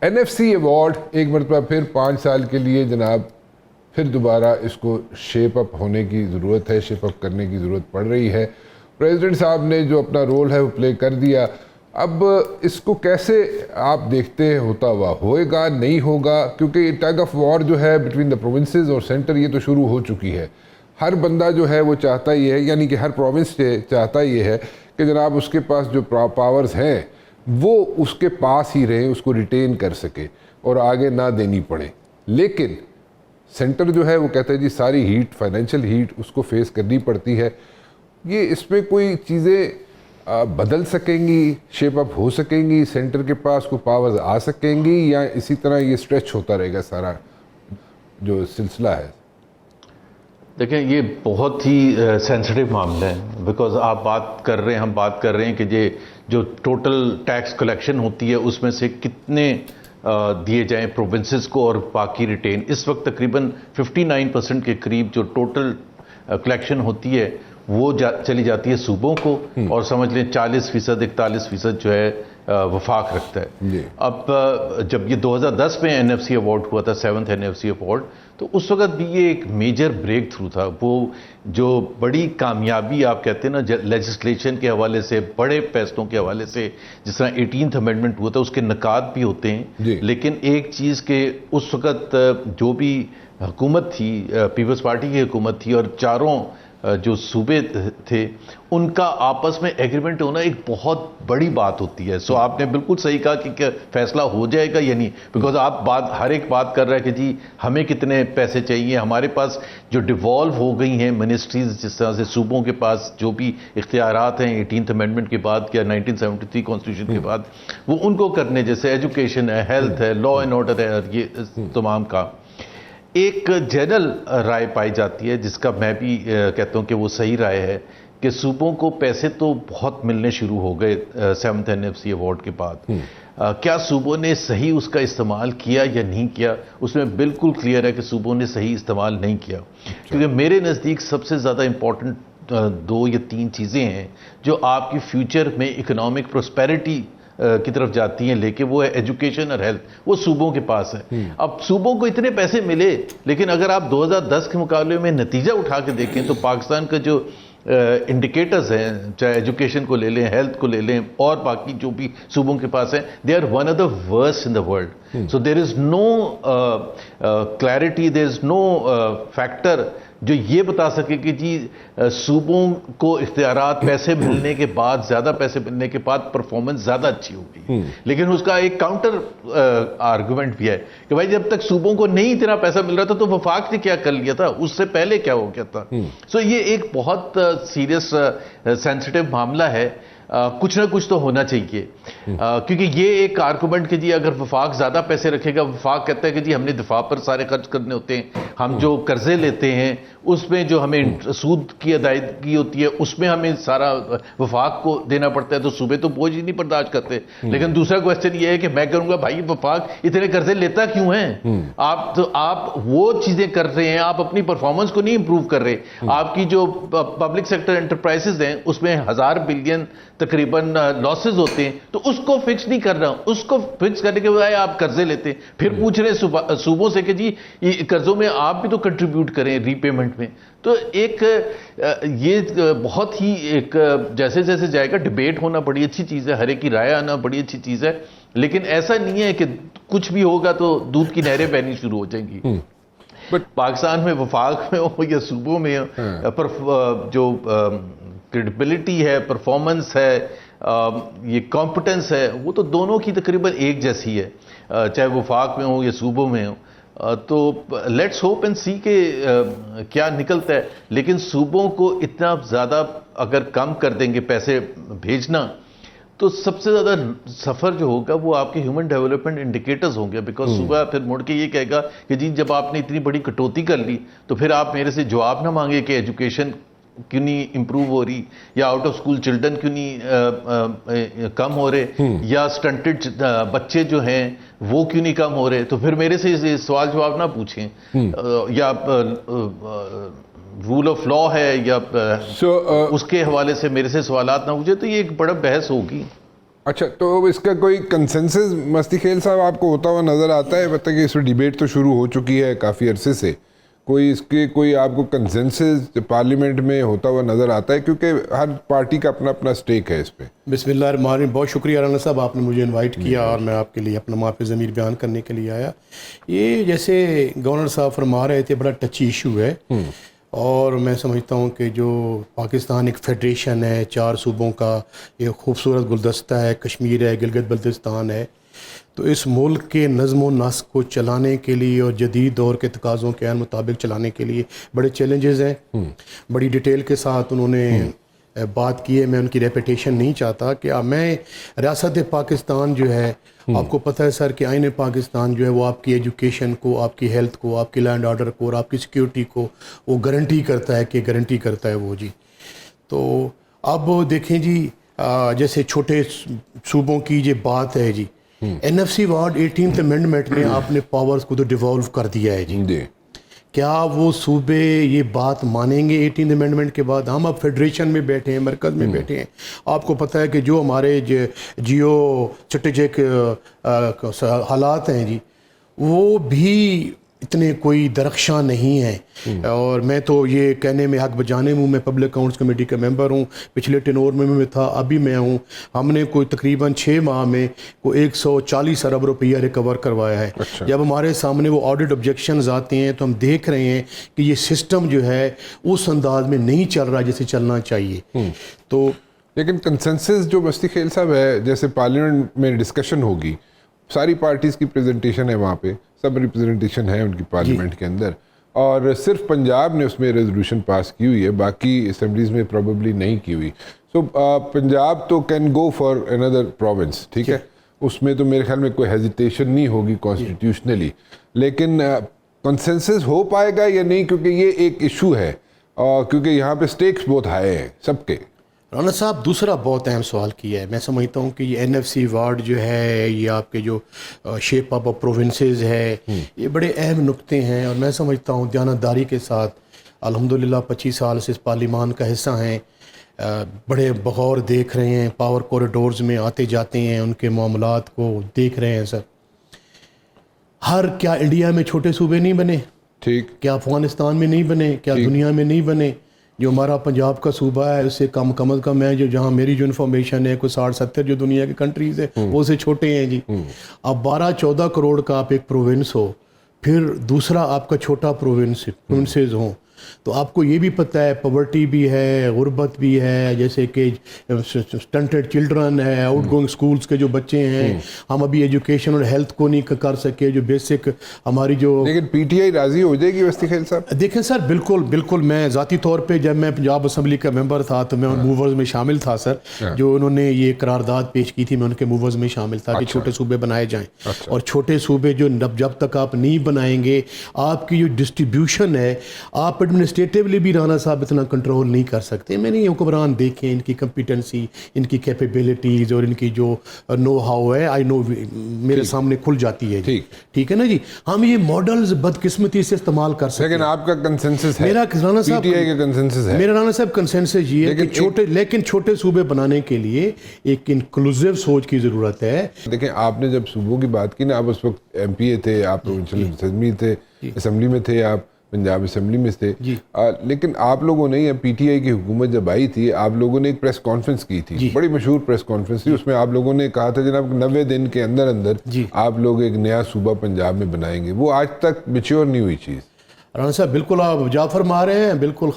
NFC award ایک مرتبہ پھر 5 سال کے لیے جناب پھر دوبارہ اس کو شیپ اپ ہونے کی ضرورت ہے، شیپ اپ کرنے کی ضرورت پڑ رہی ہے. پریزیڈنٹ صاحب نے جو اپنا رول ہے وہ پلے کر دیا. اب اس کو کیسے آپ دیکھتے ہیں ہوتا ہوا؟ ہوئے گا نہیں ہوگا؟ کیونکہ ٹگ آف وار جو ہے بٹوین دا پروونسز اور سینٹر یہ تو شروع ہو چکی ہے. ہر بندہ جو ہے وہ چاہتا ہی ہے، یعنی کہ ہر پروونس چاہتا یہ ہے کہ جناب اس کے پاس جو پاورز ہیں وہ اس کے پاس ہی رہیں، اس کو ریٹین کر سکے اور آگے نہ دینی پڑے. لیکن سینٹر جو ہے وہ کہتا ہے جی ساری ہیٹ، فائنینشیل ہیٹ اس کو فیس کرنی پڑتی ہے. یہ اس میں کوئی چیزیں بدل سکیں گی، شیپ اپ ہو سکیں گی، سینٹر کے پاس کوئی پاورز آ سکیں گی، یا اسی طرح یہ اسٹریچ ہوتا رہے گا سارا جو سلسلہ ہے؟ دیکھیں یہ بہت ہی سینسٹیو معاملہ ہے، بیکاز آپ بات کر رہے ہیں، ہم بات کر رہے ہیں کہ یہ جو ٹوٹل ٹیکس کلیکشن ہوتی ہے اس میں سے کتنے دیے جائیں پروونسز کو اور باقی ریٹین. اس وقت تقریباً 59% کے قریب جو ٹوٹل کلیکشن ہوتی ہے وہ چلی جاتی ہے صوبوں کو، اور سمجھ لیں 40% 41% جو ہے وفاق رکھتا ہے. اب جب یہ 2010 میں NFC ایوارڈ ہوا تھا، 7th NFC ایوارڈ، تو اس وقت بھی یہ ایک میجر بریک تھرو تھا. وہ جو بڑی کامیابی آپ کہتے ہیں نا لیجسلیشن کے حوالے سے، بڑے فیصلوں کے حوالے سے، جس طرح 18th امینڈمنٹ ہوا تھا، اس کے نکات بھی ہوتے ہیں. لیکن ایک چیز کہ اس وقت جو بھی حکومت تھی، پیپلز پارٹی کی حکومت تھی، اور چاروں جو صوبے تھے، ان کا آپس میں ایگریمنٹ ہونا ایک بہت بڑی بات ہوتی ہے. سو آپ نے بالکل صحیح کہا کہ فیصلہ ہو جائے گا یا نہیں، بیکاز آپ ہر ایک بات کر رہا ہے کہ جی ہمیں کتنے پیسے چاہیے. ہمارے پاس جو ڈیوالو ہو گئی ہیں منسٹریز، جس طرح سے صوبوں کے پاس جو بھی اختیارات ہیں 18th امینڈمنٹ کے بعد یا 1973 کانسٹیٹیوشن کے بعد، وہ ان کو کرنے، جیسے ایجوکیشن ہے، ہیلتھ ہے، لا اینڈ آرڈر ہے، یہ تمام کا ایک جنرل رائے پائی جاتی ہے، جس کا میں بھی کہتا ہوں کہ وہ صحیح رائے ہے، کہ صوبوں کو پیسے تو بہت ملنے شروع ہو گئے 7th NFC ایوارڈ کے بعد. کیا صوبوں نے صحیح اس کا استعمال کیا یا نہیں کیا؟ اس میں بالکل کلیئر ہے کہ صوبوں نے صحیح استعمال نہیں کیا. کیونکہ میرے نزدیک سب سے زیادہ امپورٹنٹ 2 یا 3 چیزیں ہیں جو آپ کی فیوچر میں اکنامک پراسپیرٹی کی طرف جاتی ہیں، لیکن وہ ہے ایجوکیشن اور ہیلتھ. وہ صوبوں کے پاس ہے. اب صوبوں کو اتنے پیسے ملے، لیکن اگر آپ 2010 کے مقابلے میں نتیجہ اٹھا کے دیکھیں تو پاکستان کا جو انڈیکیٹرز ہیں، چاہے ایجوکیشن کو لے لیں، ہیلتھ کو لے لیں، اور باقی جو بھی صوبوں کے پاس ہیں، they are one of the worst in the world. So there is no clarity, there is no factor جو یہ بتا سکے کہ جی صوبوں کو اختیارات پیسے ملنے کے بعد، زیادہ پیسے ملنے کے بعد پرفارمنس زیادہ اچھی ہوگی. لیکن اس کا ایک کاؤنٹر آرگومنٹ بھی ہے کہ بھائی جب تک صوبوں کو نہیں اتنا پیسہ مل رہا تھا تو وفاق نے کیا کر لیا تھا، اس سے پہلے کیا ہو گیا تھا. سو یہ ایک بہت سیریس سینسٹیو معاملہ ہے. کچھ نہ کچھ تو ہونا چاہیے، کیونکہ یہ ایک آرگومنٹ کہ جی اگر وفاق زیادہ پیسے رکھے گا، وفاق کہتا ہے کہ جی ہم نے دفاع پر سارے خرچ کرنے ہوتے ہیں، ہم جو قرضے لیتے ہیں اس میں جو ہمیں سود کی ادائیگی ہوتی ہے اس میں ہمیں سارا وفاق کو دینا پڑتا ہے، تو صوبے تو بوجھ ہی نہیں برداشت کرتے. لیکن دوسرا کوشچن یہ ہے کہ میں کہوں گا بھائی وفاق اتنے قرضے لیتا کیوں ہیں؟ آپ وہ چیزیں کر رہے ہیں، آپ اپنی پرفارمنس کو نہیں امپروو کر رہے. آپ کی جو پبلک سیکٹر انٹرپرائزز ہیں اس میں 1000 بلین تقریباً لاسز ہوتے ہیں، تو اس کو فکس نہیں کر رہا. اس کو فکس کرنے کے بجائے آپ قرضے لیتے ہیں، پھر پوچھ رہے ہیں صوبوں سے کہ جی یہ قرضوں میں آپ بھی تو کنٹریبیوٹ کریں ری پیمنٹ میں. تو ایک یہ بہت ہی ایک جیسے جیسے جائے گا ڈیبیٹ ہونا بڑی اچھی چیز ہے، ہر ایک کی رائے آنا بڑی اچھی چیز ہے، لیکن ایسا نہیں ہے کہ کچھ بھی ہوگا تو دودھ کی نہریں بہنی شروع ہو جائیں گی. پاکستان میں وفاق میں ہو یا صوبوں میں جو کریڈیبلٹی ہے، پرفارمنس ہے، یہ کمپٹنس ہے، وہ تو دونوں کی تقریباً ایک جیسی ہے، چاہے وفاق میں ہو یا صوبوں میں ہو. تو لیٹس ہوپ اینڈ سی کہ کیا نکلتا ہے. لیکن صوبوں کو اتنا زیادہ اگر کم کر دیں گے پیسے بھیجنا، تو سب سے زیادہ سفر جو ہوگا وہ آپ کے ہیومن ڈیولپمنٹ انڈیکیٹرز ہوں گے. بیکاز صوبہ پھر مڑ کے یہ کہے گا کہ جی جب آپ نے اتنی بڑی کٹوتی کر لی تو پھر آپ میرے سے جواب نہ مانگے کہ ایجوکیشن کیوں نہیں امپروو ہو رہی، یا آؤٹ آف اسکول چلڈرن کیوں نہیں کم ہو رہے، یا سٹنٹڈ بچے جو ہیں وہ کیوں نہیں کم ہو رہے. تو پھر میرے سے سوال جواب نہ پوچھیں، یا رول آف لا ہے یا اس کے حوالے سے میرے سے سوالات نہ پوچھیں. تو یہ ایک بڑا بحث ہوگی. اچھا، تو اس کا کوئی کنسنسس مستی خیل صاحب آپ کو ہوتا ہوا نظر آتا ہے؟ پتہ کہ اس میں ڈیبیٹ تو شروع ہو چکی ہے کافی عرصے سے، کوئی اس کے کوئی آپ کو کنسنسس پارلیمنٹ میں ہوتا ہوا نظر آتا ہے؟ کیونکہ ہر پارٹی کا اپنا اپنا سٹیک ہے اس پہ. بسم اللہ الرحمن الرحیم. بہت شکریہ رانا صاحب، آپ نے مجھے انوائٹ کیا اور میں آپ کے لیے اپنا معافی ضمیر بیان کرنے کے لیے آیا. یہ جیسے گورنر صاحب فرما رہے تھے، بڑا ٹچی ایشو ہے، اور میں سمجھتا ہوں کہ جو پاکستان ایک فیڈریشن ہے 4 صوبوں کا، ایک خوبصورت گلدستہ ہے، کشمیر ہے، گلگت بلتستان ہے، تو اس ملک کے نظم و نسق کو چلانے کے لیے اور جدید دور کے تقاضوں کے مطابق چلانے کے لیے بڑے چیلنجز ہیں. بڑی ڈیٹیل کے ساتھ انہوں نے بات کی ہے. میں ان کی ریپیٹیشن نہیں چاہتا کہ میں ریاست پاکستان جو ہے، آپ کو پتہ ہے سر کہ آئین پاکستان جو ہے وہ آپ کی ایجوکیشن کو، آپ کی ہیلتھ کو، آپ کی لینڈ آرڈر کو اور آپ کی سیکیورٹی کو وہ گارنٹی کرتا ہے وہ جی. تو اب دیکھیں جی، جیسے چھوٹے صوبوں کی یہ بات ہے جی، N F C ward 18th amendment میں آپ نے پاورز کو تو ڈیوالو کر دیا ہے جی. کیا وہ صوبے یہ بات مانیں گے 18th امینڈمنٹ کے بعد؟ ہم اب فیڈریشن میں بیٹھے ہیں، مرکز میں بیٹھے ہیں. آپ کو پتہ ہے کہ جو ہمارے جیو اسٹریٹجک حالات ہیں جی، وہ بھی اتنے کوئی درخشاں نہیں ہیں. اور میں تو یہ کہنے میں حق بجانے ہوں، میں پبلک اکاؤنٹس کمیٹی کا ممبر ہوں، پچھلے ٹینور میں بھی تھا، ابھی میں ہوں. ہم نے کوئی تقریباً 6 ماہ میں کوئی 140 ارب روپیہ ریکور کروایا ہے. جب ہمارے سامنے وہ آڈٹ آبجیکشنز آتے ہیں تو ہم دیکھ رہے ہیں کہ یہ سسٹم جو ہے اس انداز میں نہیں چل رہا جیسے چلنا چاہیے. تو لیکن کنسنسس جو مستی خیل صاحب ہے، جیسے پارلیمنٹ میں ڈسکشن ہوگی، ساری پارٹیز کی پریزنٹیشن ہے وہاں پہ، سب ریپرزنٹیشن ہے ان کی پارلیمنٹ کے اندر، اور صرف پنجاب نے اس میں ریزولوشن پاس کی ہوئی ہے، باقی اسمبلیز میں پروبیبلی نہیں کی ہوئی. سو پنجاب تو can go for another province, ٹھیک ہے، اس میں تو میرے خیال میں کوئی ہیزیٹیشن نہیں ہوگی کانسٹیٹیوشنلی. لیکن کنسنسس ہو پائے گا یا نہیں؟ کیونکہ یہ ایک ایشو ہے، کیونکہ یہاں پہ سٹیکس بہت ہائی ہیں سب کے. رانا صاحب دوسرا بہت اہم سوال کیا ہے. میں سمجھتا ہوں کہ یہ این ایف سی وارڈ جو ہے، یہ آپ کے جو شیپ اپ آف پروونسز ہے، یہ بڑے اہم نکتے ہیں. اور میں سمجھتا ہوں دیانتداری کے ساتھ الحمدللہ 25 سال سے اس پارلیمان کا حصہ ہیں، بڑے بغور دیکھ رہے ہیں، پاور کوریڈورز میں آتے جاتے ہیں، ان کے معاملات کو دیکھ رہے ہیں. سر، کیا انڈیا میں چھوٹے صوبے نہیں بنے؟ ٹھیک. کیا افغانستان میں نہیں بنے؟ کیا دنیا میں نہیں بنے؟ جو ہمارا پنجاب کا صوبہ ہے اس سے کم از کم ہے، جہاں میری جو انفارمیشن ہے، کوئی 60-70 جو دنیا کی کنٹریز ہے وہ سے چھوٹے ہیں جی. اب 12-14 کروڑ کا آپ ایک پروونس ہو، پھر دوسرا آپ کا چھوٹا پروونسز ہوں، تو آپ کو یہ بھی پتہ ہے پاورٹی بھی ہے، غربت بھی ہے، جیسے کہ سٹنٹڈ چلڈرن ہے، آؤٹ گوئنگ سکولز کے جو بچے ہیں. ہم ابھی ایجوکیشن اور ہیلتھ کو نہیں کر سکے، جو بیسک ہماری جو. لیکن پی ٹی آئی راضی ہو جائے گی مستی خیل صاحب؟ دیکھیں سر، بالکل میں ذاتی طور پہ جب میں پنجاب اسمبلی کا ممبر تھا تو میں ان موورز میں شامل تھا سر. جو انہوں نے یہ قرارداد پیش کی تھی میں ان کے موورز میں شامل تھا کہ چھوٹے صوبے بنائے جائیں. اور چھوٹے صوبے جو جب تک آپ نہیں بنائیں گے، آپ کی جو ڈسٹریبیوشن ہے، آپ ایڈمنسٹریٹیولی بھی رانا صاحب اتنا کنٹرول نہیں کر سکتے. میں نے یہ حکمران دیکھیں، ان کی کمپیٹنسی، ان کی کیپیبلٹیز اور ان کی جو نو ہاؤ ہے، آئی نو میرے سامنے کھل جاتی ہے. ٹھیک ہے نا جی. ہم یہ ماڈلز بدقسمتی سے استعمال کر سکتے ہیں. لیکن آپ کا کنسنسس ہے، میرا رانا صاحب، پی ٹی آئی کا کنسنسس ہے. میرا رانا صاحب کنسنسس یہ ہے کہ لیکن چھوٹے صوبے بنانے کے لیے ایک انکلوسیو سوچ کی ضرورت ہے. دیکھیں، آپ نے جب صوبوں کی بات کی نا، آپ اس وقت ایم پی اے تھے، آپ پروونشل اسمبلی میں تھے، آپ پنجاب اسمبلی میں تھے. لیکن آپ لوگوں نے، یا پی ٹی آئی کی حکومت جب آئی تھی، آپ لوگوں نے ایک پریس کانفرنس کی تھی، بڑی مشہور پریس کانفرنس تھی. اس میں آپ لوگوں نے کہا تھا جناب 90 دن کے اندر آپ لوگ ایک نیا صوبہ پنجاب میں بنائیں گے. وہ آج تک میچور نہیں ہوئی چیز. رانا صاحب بالکل آپ جا فرما رہے ہیں، بالکل.